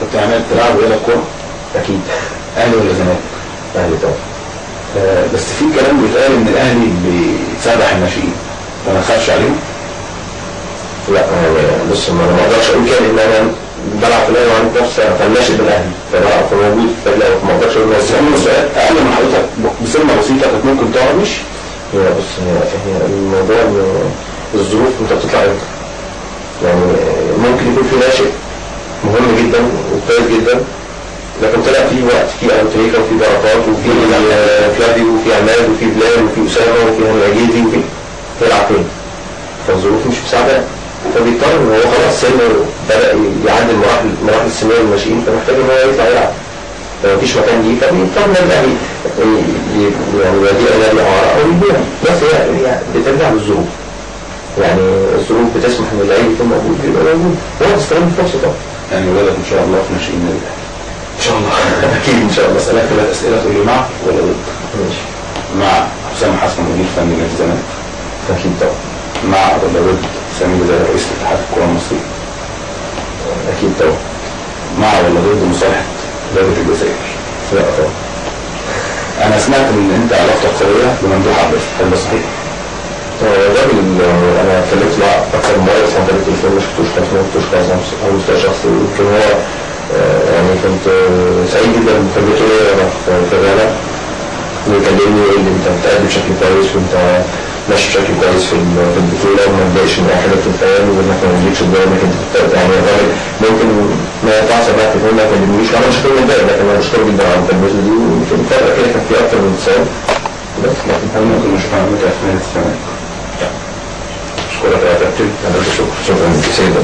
كنت عملت تلعب رياضه كوره؟ اكيد. اهلي ولا زمالك؟ اهلي طبعا. بس في كلام بيتقال ان الاهلي بيسرح الناشئين، فما تخافش عليهم؟ لا بص، ما اقدرش اقول كده ان انا بلعب في الاهلي وعندي نفس سنه فالناشئ بالاهلي فبلعب فموجود في الاهلي، ما اقدرش اقول. بس هم سؤال اقل من حضرتك بسنه بسيطه كانت ممكن تقعد مش؟ هي بص، هي الموضوع ان الظروف انت بتطلع امتى؟ يعني ممكن يكون في ناشئ مهم جدا وكويس جدا، لكن طلع في وقت في ابو تريكه وفي بركات وفي فلافيو وفي عماد وفي بلال وفي اسامه وفي هاني عجيزي وفي تلعب فين؟ فالظروف مش مساعده، فبيضطر ان هو خلاص سنه بدا يعدي مراحل السنيه للناشئين، فمحتاج ان هو يطلع يلعب، فمفيش مكان ليه فبيضطر النادي الاهلي يعني يوديه نادي اعاره او يبيعه، بس هي بترجع للظروف. يعني الظروف بتسمح ان اللعيب يكون موجود يبقى موجود، هو تستغل الفرصه طبعا. يعني ولادك ان شاء الله في ناشئين النادي الاهلي. ان شاء الله. اكيد ان شاء الله. اسالك 3 اسئله تقول لي مع ولا ضد؟ ماشي. مع حسام حسن مدير فني نادي الزمالك؟ اكيد طبعا. مع ولا ضد سامي بدر رئيس اتحاد الكره المصري؟ اكيد طبعا. مع ولا ضد مصالحه دوله الجزائر؟ لا طبعا. انا سمعت ان انت علاقتك قويه بممدوح عباس، هل ده صحيح؟ الراجل انا اتكلمت معاه اكثر من مره، بس انا كلمت التليفون ما شفتوش خالص، ما شفتوش خالص على المستوى الشخصي. يمكن هو يعني كنت سعيد جدا بمكالمته ليا انا في غانا، ويكلمني ويقول لي انت بتأدي بشكل كويس وانت ماشي بشكل كويس في البطوله وما تضايقش من اي حاجه بتتقال وانك ما تجيبش قدامك انت يعني الراجل ممكن ما ينفعش بقى التليفون ما يكلمنيش وانا مش هكون متضايق، لكن انا بشكره جدا على مكالمته دي. ويمكن فتره كده كان في اكتر من اتصال بس، لكن هل ممكن نشوف عملك في نادي الزمالك؟ اشكرك يا كابتن. انا شكرا جزيلا.